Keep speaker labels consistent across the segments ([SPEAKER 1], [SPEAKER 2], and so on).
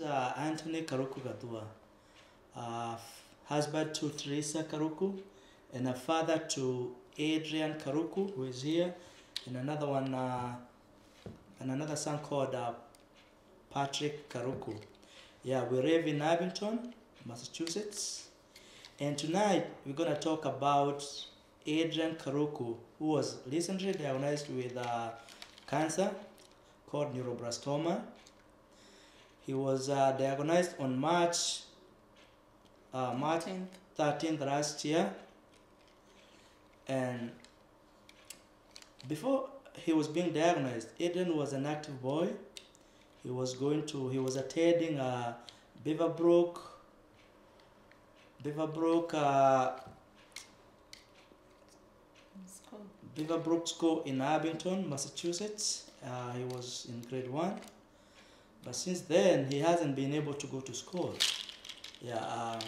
[SPEAKER 1] name's Anthony Karuku Gathua, husband to Teresa Karuku, and a father to Adrian Karuku, who is here, and another one, and another son called Patrick Karuku. Yeah, we live in Abington, Massachusetts, and tonight we're gonna talk about Adrian Karuku, who was recently diagnosed with cancer called neuroblastoma. He was diagnosed on March 13th last year, and before he was being diagnosed, Adrian was an active boy. He was attending Beaverbrook School in Abington, Massachusetts. He was in grade 1, but since then he hasn't been able to go to school. Yeah.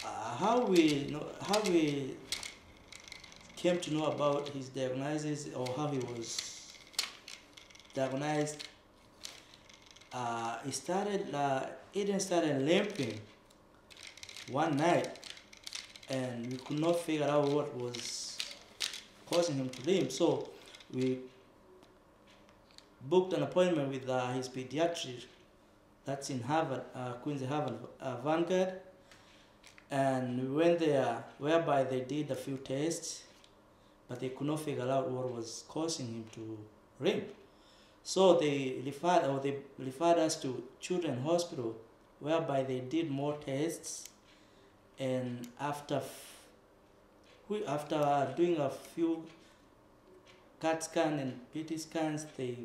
[SPEAKER 1] How we came to know about his diagnosis, or how he was diagnosed, Adrian started limping one night, and we could not figure out what was causing him to limp. So we booked an appointment with his pediatrician, that's in Harvard, Queen's Harvard, Vanguard, and we went there, whereby they did a few tests, but they could not figure out what was causing him to limp. So they referred us to Children's Hospital, whereby they did more tests, and after doing a few CAT scan and PT scans, they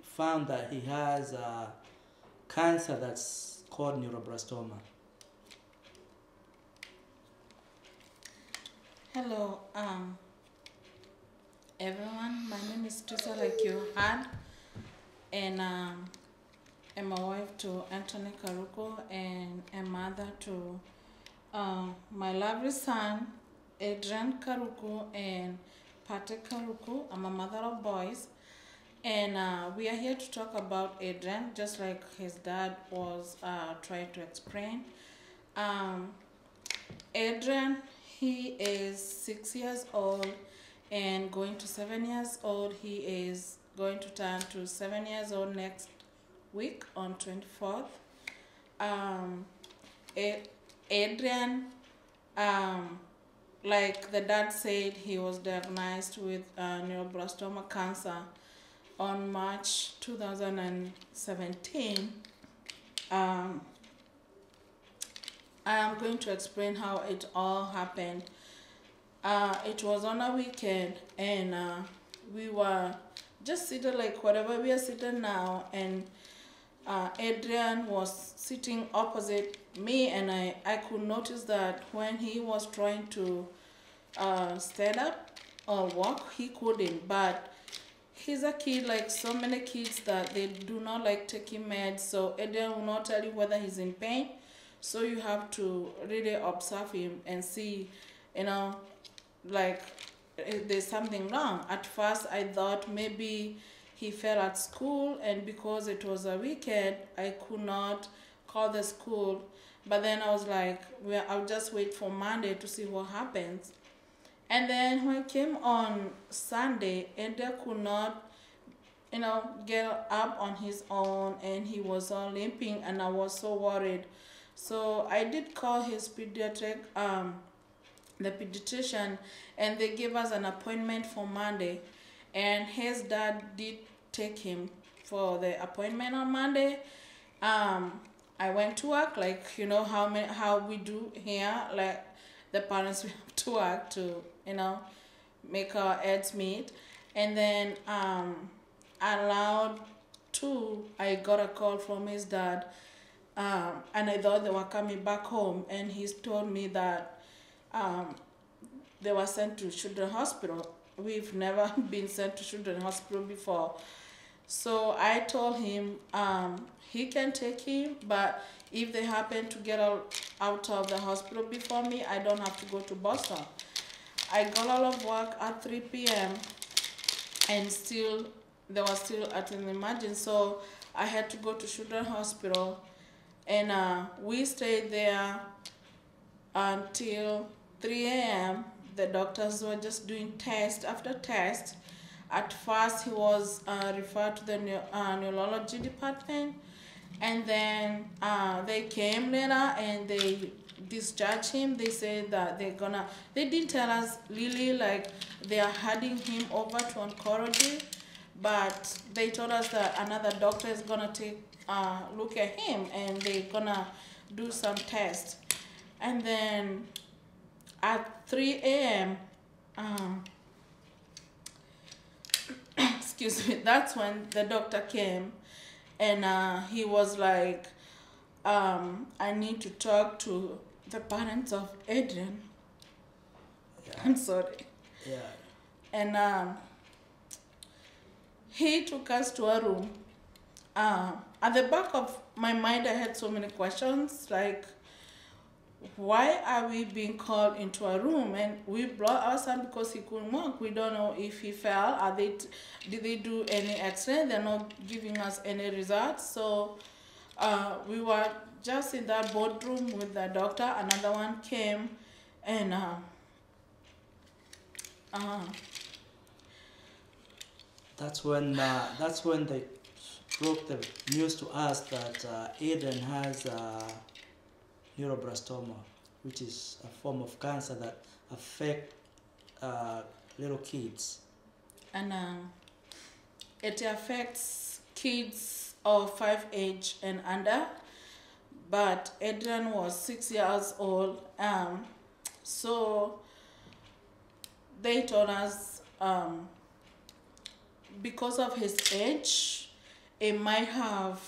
[SPEAKER 1] found that he has cancer that's called neuroblastoma.
[SPEAKER 2] Hello, everyone. My name is Teresa, like you heard, and I'm a wife to Anthony Karuku and a mother to my lovely son Adrian Karuku and Patrick Karuku. I'm a mother of boys, and we are here to talk about Adrian, just like his dad was trying to explain. Adrian, he is 6 years old and going to 7 years old. He is going to turn to 7 years old next week on 24th. Adrian, like the dad said, he was diagnosed with neuroblastoma cancer on March 2017. I am going to explain how it all happened. It was on a weekend, and we were just seated like whatever we are sitting now, and Adrian was sitting opposite me, and I could notice that when he was trying to stand up or walk, he couldn't. But he's a kid, like so many kids, that they do not like taking meds, so Adrian will not tell you whether he's in pain. So you have to really observe him and see, like there's something wrong. At first I thought maybe he fell at school, and because it was a weekend, I could not call the school. But then I was like, well, I'll just wait for Monday to see what happens. And then when it came on Sunday, Adrian could not, get up on his own, and he was all limping, and I was so worried. So I did call his pediatric, the pediatrician, and they gave us an appointment for Monday. And his dad did take him for the appointment on Monday. I went to work, like how we do here, like the parents, we have to work to make our ends meet. And then around 2, I got a call from his dad, and I thought they were coming back home, and he told me that they were sent to Children's Hospital. We've never been sent to Children's Hospital before. So I told him he can take him, but if they happen to get out of the hospital before me, I don't have to go to Boston. I got out of work at 3 p.m. and still they were still at an emergency, so I had to go to Children's Hospital, and we stayed there until 3 a.m. The doctors were just doing test after test. At first, he was referred to the neurology department, and then they came later and they discharged him. They said that they didn't tell us really, like they are handing him over to oncology, but they told us that another doctor is gonna take look at him and they're gonna do some tests. And then at 3 a.m. Excuse me, that's when the doctor came, and he was like, I need to talk to the parents of Adrian.
[SPEAKER 1] Yeah.
[SPEAKER 2] I'm sorry.
[SPEAKER 1] Yeah.
[SPEAKER 2] And he took us to a room. At the back of my mind, I had so many questions, like, why are we being called into a room? And we brought our son because he couldn't walk. We don't know if he fell. Did they do any x-ray? They're not giving us any results. So we were just in that boardroom with the doctor. Another one came, and
[SPEAKER 1] that's when they broke the news to us that Adrian has neuroblastoma, which is a form of cancer that affects little kids.
[SPEAKER 2] And it affects kids of 5 age and under, but Adrian was 6 years old. So they told us because of his age, it might have,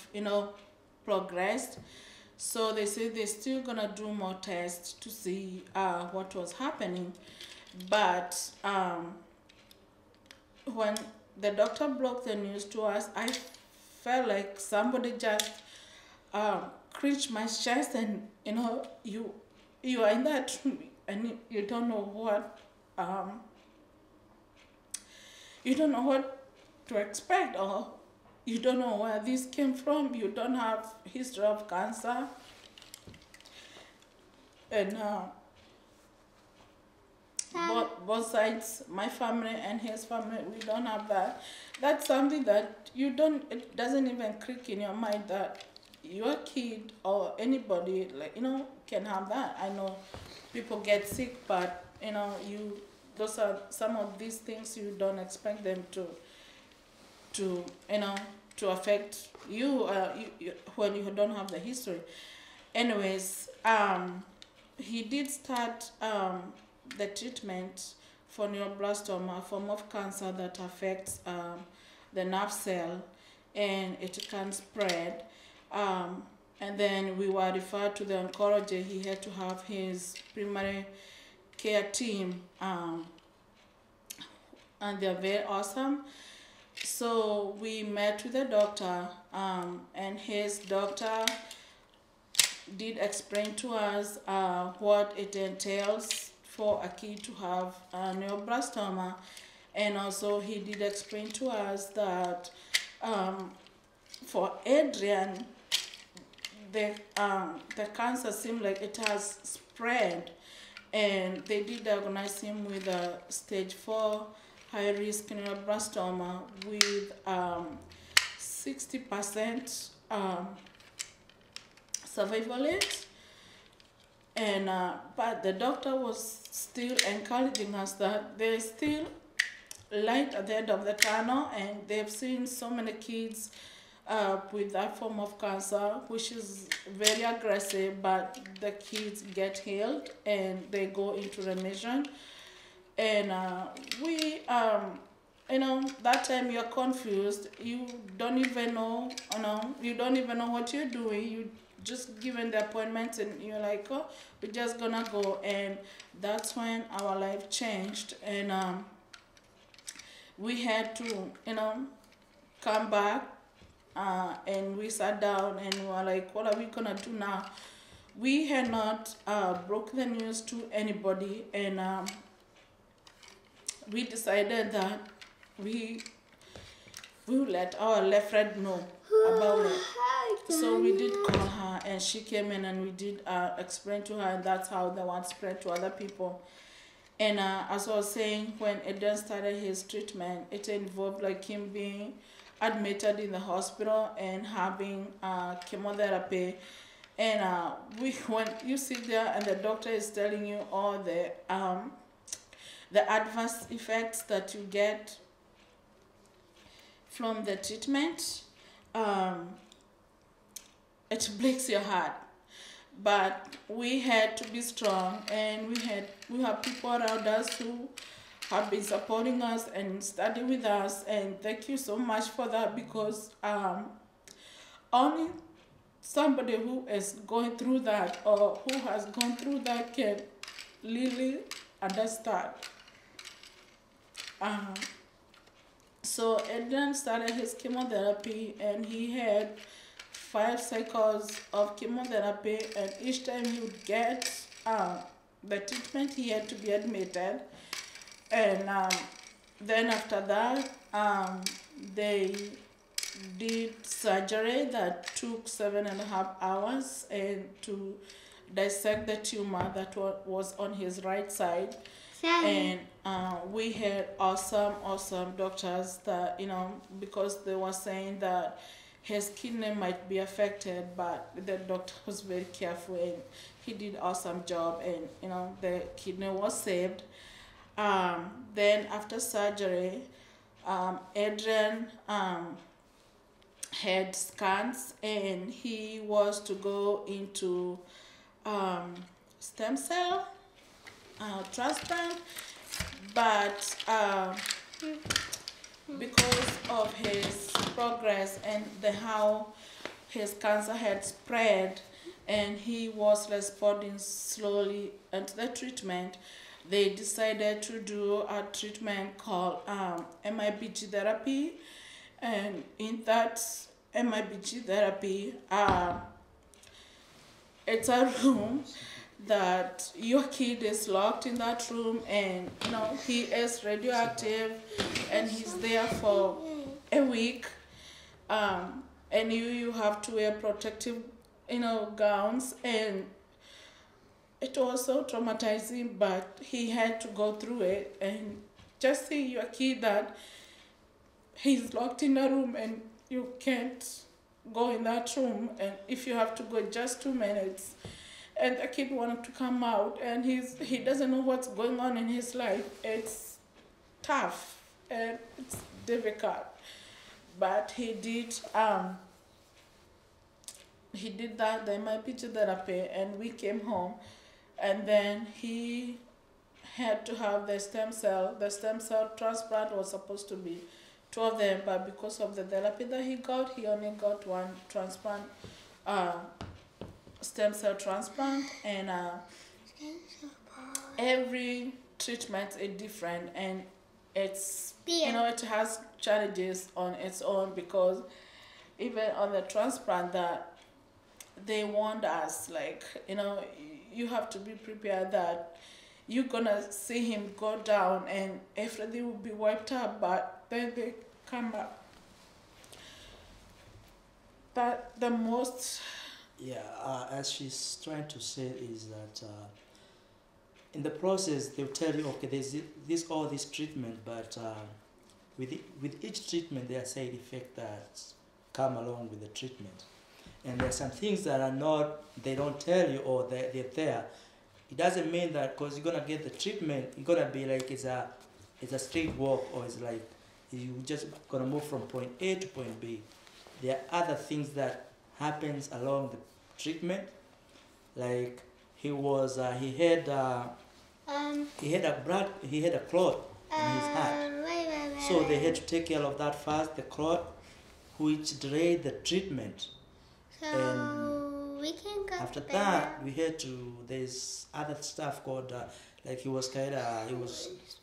[SPEAKER 2] progressed. So they said they're still gonna do more tests to see what was happening. But when the doctor broke the news to us, I felt like somebody just cringed my chest, and you are in that room and you don't know what to expect, or you don't know where this came from. You don't have history of cancer, and both sides, my family and his family, we don't have that. That's something that it doesn't even click in your mind that your kid or anybody, can have that. I know people get sick, but those are some of these things you don't expect them to affect you, when you don't have the history. Anyways, he did start the treatment for neuroblastoma, a form of cancer that affects the nerve cell, and it can spread. And then we were referred to the oncology. He had to have his primary care team, and they're very awesome. So we met with the doctor, and his doctor did explain to us what it entails for a kid to have neuroblastoma, and also he did explain to us that for Adrian, the cancer seemed like it has spread, and they did diagnose him with a stage 4 high-risk neuroblastoma with 60% survival rate. And but the doctor was still encouraging us that there is still light at the end of the tunnel, and they've seen so many kids with that form of cancer, which is very aggressive, but the kids get healed and they go into remission. And that time you're confused. You don't even know, what you're doing. You just given the appointment and you're like, oh, we're just gonna go. And that's when our life changed. And we had to, come back, and we sat down and we were like, what are we gonna do now? We had not broke the news to anybody, and we decided that we we will let our left friend know about it. So we did call her, and she came in, and we did explain to her, and that's how the one spread to other people. And as I was saying, when Adrian started his treatment, it involved like him being admitted in the hospital and having chemotherapy. And when you sit there and the doctor is telling you all the adverse effects that you get from the treatment, it breaks your heart. But we had to be strong, and we have people around us who have been supporting us and studying with us, and thank you so much for that, because only somebody who is going through that or who has gone through that can really understand. So Adrian started his chemotherapy, and he had 5 cycles of chemotherapy, and each time he would get the treatment, he had to be admitted. And then after that, they did surgery that took 7.5 hours, and to dissect the tumor that was on his right side. And we had awesome doctors that, because they were saying that his kidney might be affected, but the doctor was very careful, and he did an awesome job, and the kidney was saved. Then after surgery, Adrian had scans, and he was to go into stem cell transplant, but because of his progress and how his cancer had spread, and he was responding slowly to the treatment, they decided to do a treatment called MIBG therapy. And in that MIBG therapy, it's a room that your kid is locked in that room, and he is radioactive, and he's there for a week, and you have to wear protective gowns, and it was so traumatizing, but he had to go through it. And just see your kid that he's locked in a room, and you can't go in that room, and if you have to go just 2 minutes, and the kid wanted to come out, and he doesn't know what's going on in his life. It's tough and it's difficult, but he did that, the MIBG therapy, and we came home, and then he had to have the stem cell transplant. Was supposed to be 2 of them, but because of the therapy that he only got 1 transplant, stem cell transplant. And every treatment is different, and it's it has challenges on its own, because even on the transplant, that they warned us, like, you have to be prepared that you're gonna see him go down and everything will be wiped out, but then they come up. But the most
[SPEAKER 1] as she's trying to say is that in the process they'll tell you, okay, there's all this treatment, but with each treatment there are side effects that come along with the treatment, and there are some things that are not, they don't tell you, or they're there. It doesn't mean that because you're gonna get the treatment, you're gonna be like it's a straight walk, or it's like you just gonna move from point A to point B. There are other things that happens along the treatment, like he had a clot in his heart, so they had to take care of that first, the clot, which delayed the treatment. And
[SPEAKER 3] we can go
[SPEAKER 1] after that, we had to, there's other stuff called like he was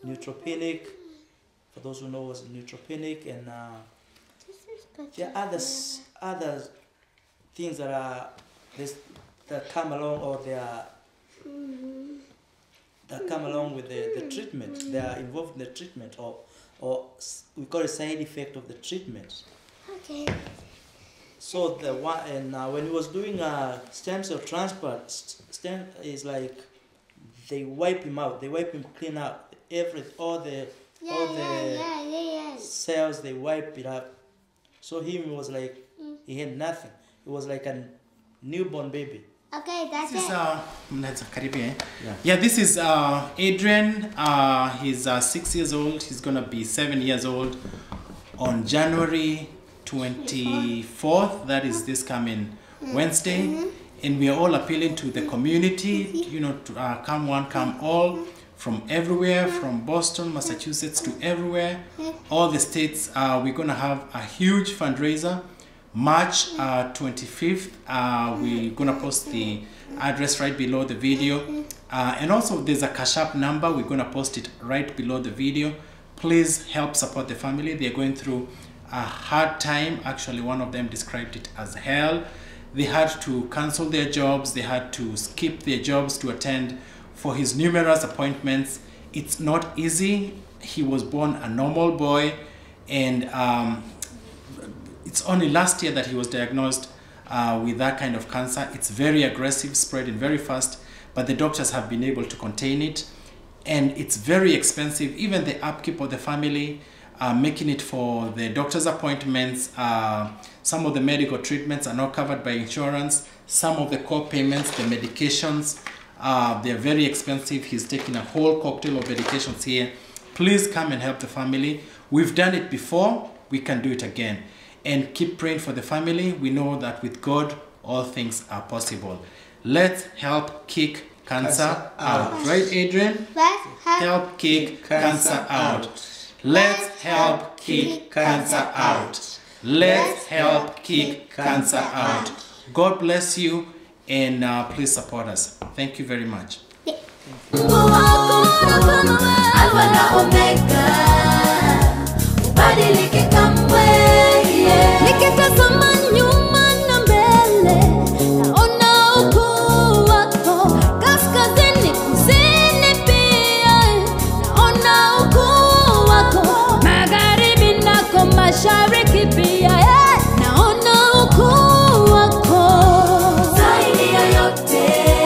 [SPEAKER 1] neutropenic. For those who know, was neutropenic, and there are other things that are that come along, or that come along with the treatment. They are involved in the treatment of or we call it side effect of the treatment.
[SPEAKER 3] Okay.
[SPEAKER 1] So the one, and when he was doing a stem cell transplant, stem is like they wipe him out. They wipe him clean out. All the cells, they wipe it up. So him was like he had nothing. It was like a newborn baby.
[SPEAKER 3] Okay, that's
[SPEAKER 4] This
[SPEAKER 3] it.
[SPEAKER 4] is this is Adrian. He's 6 years old. He's gonna be 7 years old on January 24th. That is this coming Wednesday. And we are all appealing to the community, you know, to come one, come all, from everywhere, from Boston, Massachusetts to everywhere, all the states. We're gonna have a huge fundraiser. March 25th, we're gonna post the address right below the video, and also there's a Cash App number. We're gonna post it right below the video. Please help support the family. They're going through a hard time. Actually, one of them described it as hell. They had to cancel their jobs. They had to skip their jobs to attend for his numerous appointments. It's not easy. He was born a normal boy, and it's only last year that he was diagnosed with that kind of cancer. It's very aggressive, spreading very fast, but the doctors have been able to contain it. And it's very expensive. Even the upkeep of the family, making it for the doctor's appointments, some of the medical treatments are not covered by insurance. Some of the co-payments, the medications, they're very expensive. He's taking a whole cocktail of medications here. Please come and help the family. We've done it before. We can do it again. And keep praying for the family. We know that with God, all things are possible. Let's help kick cancer out. Right, Adrian?
[SPEAKER 3] Let's
[SPEAKER 4] Help kick cancer out. Let's help kick cancer out. Let's help kick cancer out. God bless you, and please support us. Thank you very much.
[SPEAKER 5] Alpha na Omega, ubadilike kamwe, yeah.